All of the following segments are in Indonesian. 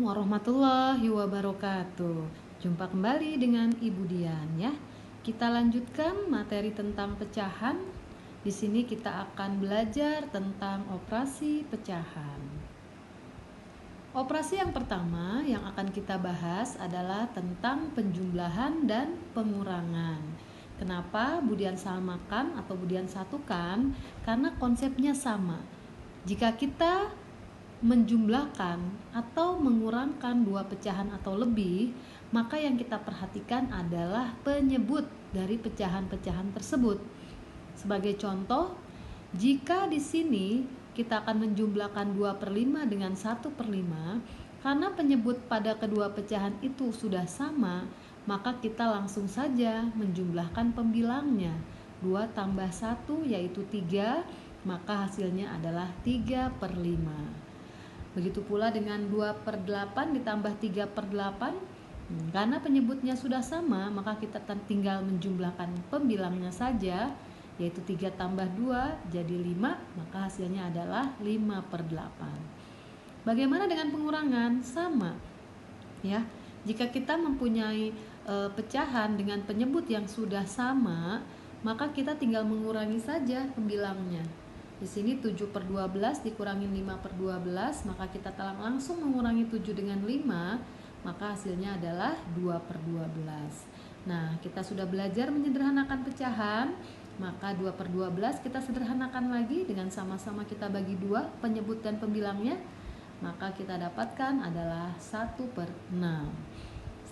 Warahmatullahi wabarakatuh. Jumpa kembali dengan Ibu Dian ya. Kita lanjutkan materi tentang pecahan. Di sini kita akan belajar tentang operasi pecahan. Operasi yang pertama yang akan kita bahas adalah tentang penjumlahan dan pengurangan. Kenapa Bu Dian samakan atau Bu Dian satukan? Karena konsepnya sama. Jika kita menjumlahkan atau mengurangkan dua pecahan atau lebih, maka yang kita perhatikan adalah penyebut dari pecahan-pecahan tersebut. Sebagai contoh, jika di sini kita akan menjumlahkan 2/5 dengan 1/5, karena penyebut pada kedua pecahan itu sudah sama, maka kita langsung saja menjumlahkan pembilangnya. 2 tambah 1 yaitu 3, maka hasilnya adalah 3/5. Begitu pula dengan 2/8 ditambah 3/8. Karena penyebutnya sudah sama, maka kita tinggal menjumlahkan pembilangnya saja, yaitu 3 tambah 2 jadi 5, maka hasilnya adalah 5/8. Bagaimana dengan pengurangan? Sama ya. Jika kita mempunyai pecahan dengan penyebut yang sudah sama, maka kita tinggal mengurangi saja pembilangnya. Di sini 7/12 dikurangin 5/12, maka kita langsung mengurangi 7 dengan 5, maka hasilnya adalah 2/12. Nah, kita sudah belajar menyederhanakan pecahan, maka 2/12 kita sederhanakan lagi dengan sama-sama kita bagi 2 penyebut dan pembilangnya, maka kita dapatkan adalah 1/6.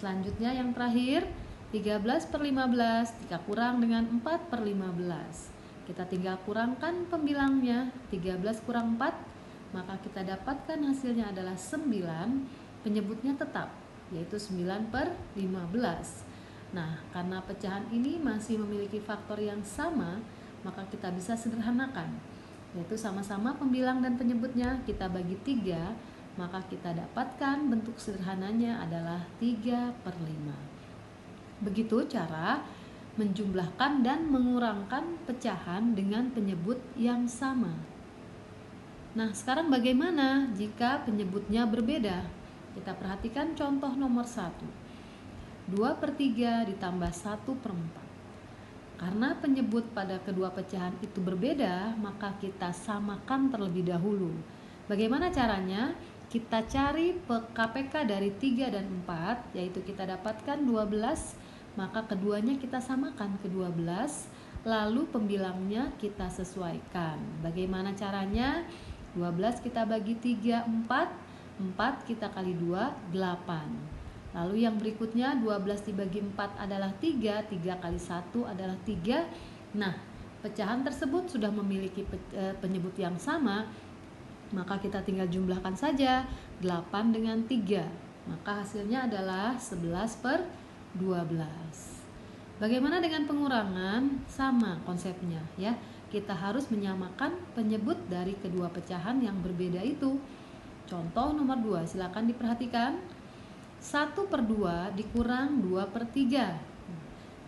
Selanjutnya yang terakhir, 13/15 kita kurang dengan 4/15. Kita tinggal kurangkan pembilangnya, 13 kurang 4, maka kita dapatkan hasilnya adalah 9, penyebutnya tetap, yaitu 9/15. Nah, karena pecahan ini masih memiliki faktor yang sama, maka kita bisa sederhanakan, yaitu sama-sama pembilang dan penyebutnya kita bagi 3, maka kita dapatkan bentuk sederhananya adalah 3/5. Begitu cara menjumlahkan dan mengurangkan pecahan dengan penyebut yang sama. Nah, sekarang bagaimana jika penyebutnya berbeda? Kita perhatikan contoh nomor 1. 2/3 ditambah 1/4. Karena penyebut pada kedua pecahan itu berbeda, maka kita samakan terlebih dahulu. Bagaimana caranya? Kita cari KPK dari 3 dan 4, yaitu kita dapatkan 12, maka keduanya kita samakan ke 12, lalu pembilangnya kita sesuaikan. Bagaimana caranya? 12 kita bagi 3, 4 kita kali 2, 8. Lalu yang berikutnya 12 dibagi 4 adalah 3 kali 1 adalah 3. Nah, pecahan tersebut sudah memiliki penyebut yang sama, maka kita tinggal jumlahkan saja 8 dengan 3, maka hasilnya adalah 11/12. Bagaimana dengan pengurangan? Sama konsepnya ya. Kita harus menyamakan penyebut dari kedua pecahan yang berbeda itu. Contoh nomor 2, silakan diperhatikan. 1/2 dikurang 2/3.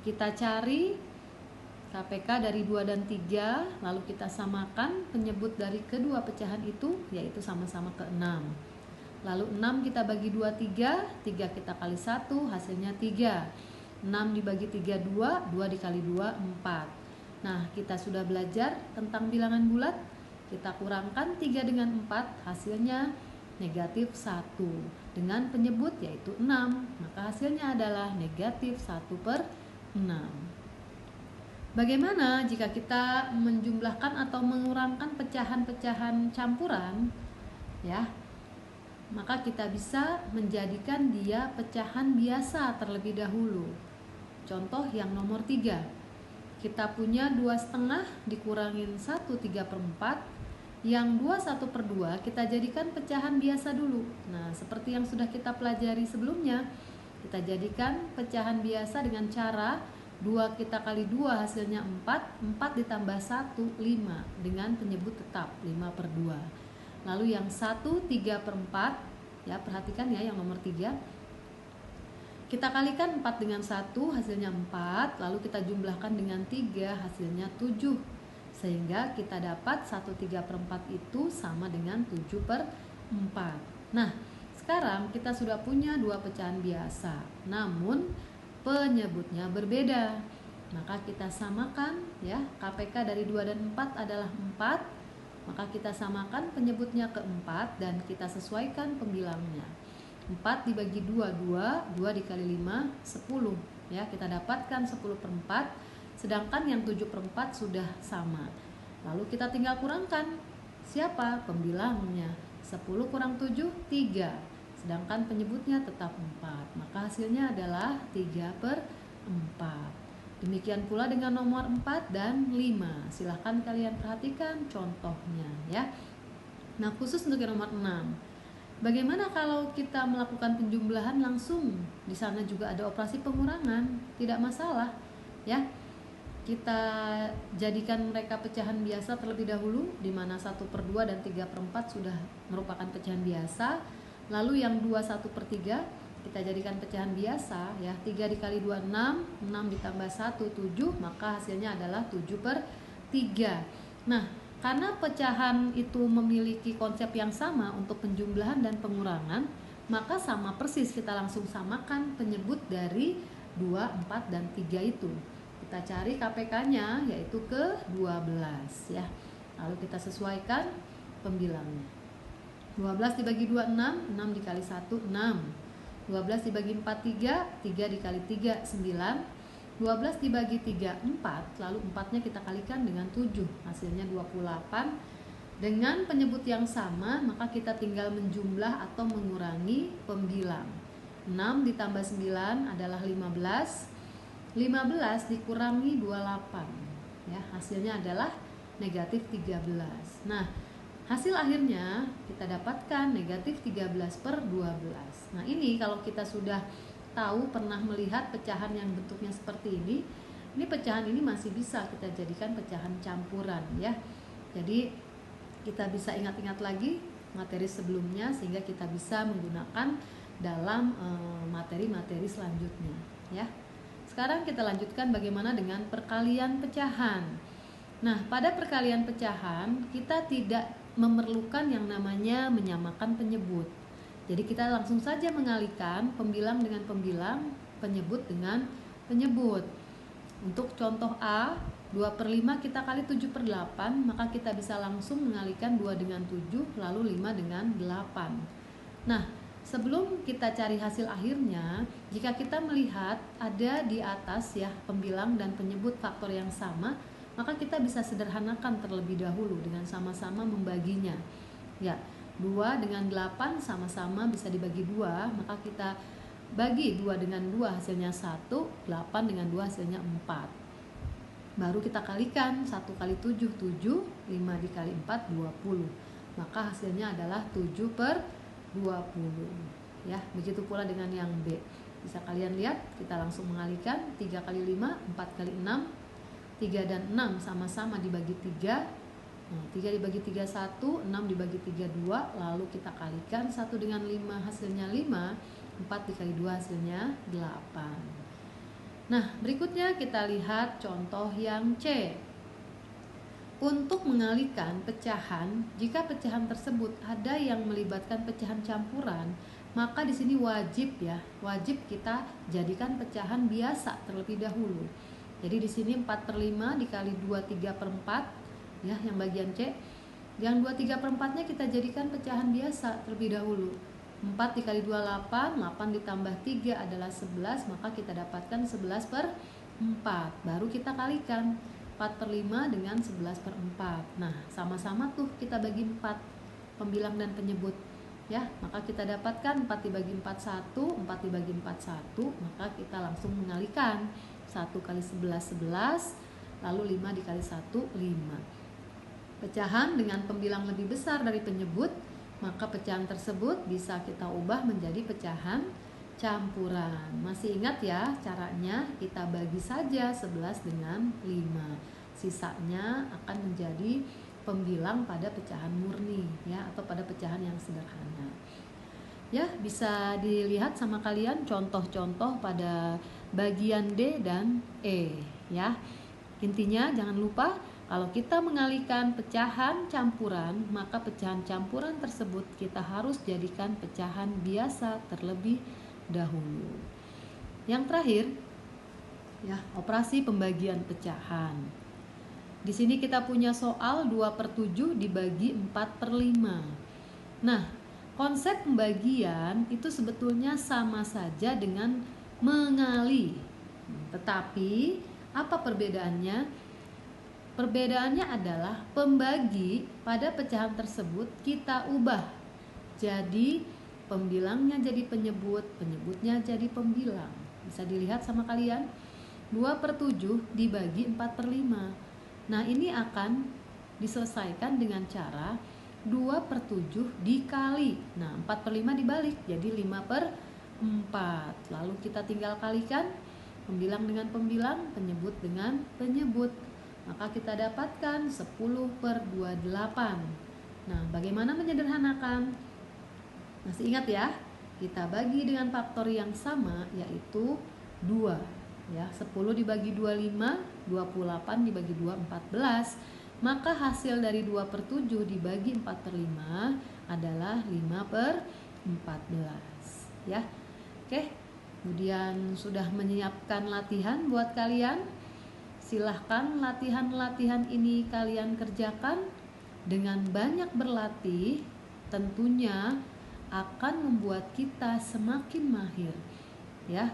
Kita cari KPK dari 2 dan 3, lalu kita samakan penyebut dari kedua pecahan itu, yaitu sama-sama ke 6. Lalu 6 kita bagi 2, 3 kita kali 1, hasilnya 3. 6 dibagi 3, 2 dikali 2, 4. Nah, kita sudah belajar tentang bilangan bulat. Kita kurangkan 3 dengan 4, hasilnya -1. Dengan penyebut yaitu 6, maka hasilnya adalah -1/6. Bagaimana jika kita menjumlahkan atau mengurangkan pecahan-pecahan campuran? Ya, maka kita bisa menjadikan dia pecahan biasa terlebih dahulu. Contoh yang nomor 3, kita punya 2,5 dikurangin 1 3/4, yang 2 1/2 kita jadikan pecahan biasa dulu. Nah, seperti yang sudah kita pelajari sebelumnya, kita jadikan pecahan biasa dengan cara 2 kita kali 2 hasilnya 4 ditambah 1, 5, dengan penyebut tetap 5/2. Lalu yang 1 3/4, ya perhatikan ya yang nomor 3. Kita kalikan 4 dengan 1 hasilnya 4, lalu kita jumlahkan dengan 3 hasilnya 7. Sehingga kita dapat 1 3/4 itu sama dengan 7/4. Nah, sekarang kita sudah punya dua pecahan biasa, namun penyebutnya berbeda. Maka kita samakan ya, KPK dari 2 dan 4 adalah 4. Maka kita samakan penyebutnya ke 4 dan kita sesuaikan pembilangnya. 4 dibagi 2, 2 dikali 5, 10 ya, kita dapatkan 10/4. Sedangkan yang 7/4 sudah sama. Lalu kita tinggal kurangkan. Siapa? Pembilangnya. 10 kurang 7, 3. Sedangkan penyebutnya tetap 4. Maka hasilnya adalah 3/4. Demikian pula dengan nomor 4 dan 5. Silahkan kalian perhatikan contohnya ya. Nah, khusus untuk yang nomor 6. Bagaimana kalau kita melakukan penjumlahan langsung? Di sana juga ada operasi pengurangan, tidak masalah ya. Kita jadikan mereka pecahan biasa terlebih dahulu, di mana 1/2 dan 3/4 sudah merupakan pecahan biasa. Lalu yang 2 1/3 kita jadikan pecahan biasa ya. 3 dikali 2 6, 6 ditambah 1 7, maka hasilnya adalah 7/3. Nah, karena pecahan itu memiliki konsep yang sama untuk penjumlahan dan pengurangan, maka sama persis kita langsung samakan penyebut dari 2, 4 dan 3 itu. Kita cari KPK-nya yaitu ke 12 ya. Lalu kita sesuaikan pembilangnya. 12 dibagi 2 6, 6 dikali 1 6. 12 dibagi 4 3, 3 dikali 3 9. 12 dibagi 3 4, lalu 4-nya kita kalikan dengan 7, hasilnya 28. Dengan penyebut yang sama, maka kita tinggal menjumlah atau mengurangi pembilang. 6 ditambah 9 adalah 15. 15 dikurangi 28 ya, hasilnya adalah negatif 13. Nah, hasil akhirnya kita dapatkan negatif 13/12. Nah, ini kalau kita sudah tahu, pernah melihat pecahan yang bentuknya seperti ini pecahan ini masih bisa kita jadikan pecahan campuran ya. Jadi kita bisa ingat-ingat lagi materi sebelumnya sehingga kita bisa menggunakan dalam materi-materi selanjutnya ya. Sekarang kita lanjutkan bagaimana dengan perkalian pecahan. Nah, pada perkalian pecahan kita tidak memerlukan yang namanya menyamakan penyebut. Jadi kita langsung saja mengalihkan pembilang dengan pembilang, penyebut dengan penyebut. Untuk contoh A, 2/5 kita kali 7/8, maka kita bisa langsung mengalihkan 2 dengan 7, lalu 5 dengan 8. Nah, sebelum kita cari hasil akhirnya, jika kita melihat ada di atas ya pembilang dan penyebut faktor yang sama, maka kita bisa sederhanakan terlebih dahulu dengan sama-sama membaginya. Ya, 2 dengan 8 sama-sama bisa dibagi 2, maka kita bagi 2 dengan 2 hasilnya 1, 8 dengan 2 hasilnya 4. Baru kita kalikan, 1 kali 7, 7, 5 dikali 4, 20. Maka hasilnya adalah 7/20. Ya, begitu pula dengan yang B. Bisa kalian lihat, kita langsung mengalihkan, 3 kali 5, 4 kali 6, 3 dan 6 sama-sama dibagi 3. 3 dibagi 3 1, 6 dibagi 3 2, lalu kita kalikan 1 dengan 5 hasilnya 5, 4 dikali 2 hasilnya 8. Nah, berikutnya kita lihat contoh yang C. Untuk mengalihkan pecahan, jika pecahan tersebut ada yang melibatkan pecahan campuran, maka di sini wajib kita jadikan pecahan biasa terlebih dahulu. Jadi di sini 4/5 dikali 2 3/4 ya, yang bagian C. Yang 2 3/4-nya kita jadikan pecahan biasa terlebih dahulu. 4 dikali 2 8, 8 ditambah 3 adalah 11, maka kita dapatkan 11/4. Baru kita kalikan 4/5 dengan 11/4. Nah, sama-sama tuh kita bagi 4 pembilang dan penyebut ya, maka kita dapatkan 4 dibagi 4 1, 4 dibagi 4 1, maka kita langsung mengalihkan 1 kali 11 11, lalu 5 dikali 1 5. Pecahan dengan pembilang lebih besar dari penyebut, maka pecahan tersebut bisa kita ubah menjadi pecahan campuran. Masih ingat ya caranya? Kita bagi saja 11 dengan 5. Sisanya akan menjadi pembilang pada pecahan murni ya, atau pada pecahan yang sederhana. Ya, bisa dilihat sama kalian contoh-contoh pada bagian D dan E ya. Intinya jangan lupa Kalau kita mengalihkan pecahan campuran, maka pecahan campuran tersebut kita harus jadikan pecahan biasa terlebih dahulu. Yang terakhir, ya, operasi pembagian pecahan. Di sini kita punya soal 2/7 dibagi 4/5. Nah, konsep pembagian itu sebetulnya sama saja dengan mengali. Tetapi apa perbedaannya? Perbedaannya adalah pembagi pada pecahan tersebut kita ubah. Jadi pembilangnya jadi penyebut, penyebutnya jadi pembilang. Bisa dilihat sama kalian? 2/7 dibagi 4/5. Nah, ini akan diselesaikan dengan cara 2/7 dikali. Nah, 4/5 dibalik, jadi 5/4. Lalu kita tinggal kalikan pembilang dengan pembilang, penyebut dengan penyebut. Maka kita dapatkan 10/28. Nah, bagaimana menyederhanakan? Masih ingat ya? Kita bagi dengan faktor yang sama, yaitu 2. Ya, 10 dibagi 25, 28 dibagi 2, 14. Maka hasil dari 2/7 dibagi 4/5 adalah 5/14. Ya. Oke. Kemudian sudah menyiapkan latihan buat kalian. Silahkan latihan-latihan ini kalian kerjakan. Dengan banyak berlatih, tentunya akan membuat kita semakin mahir, ya.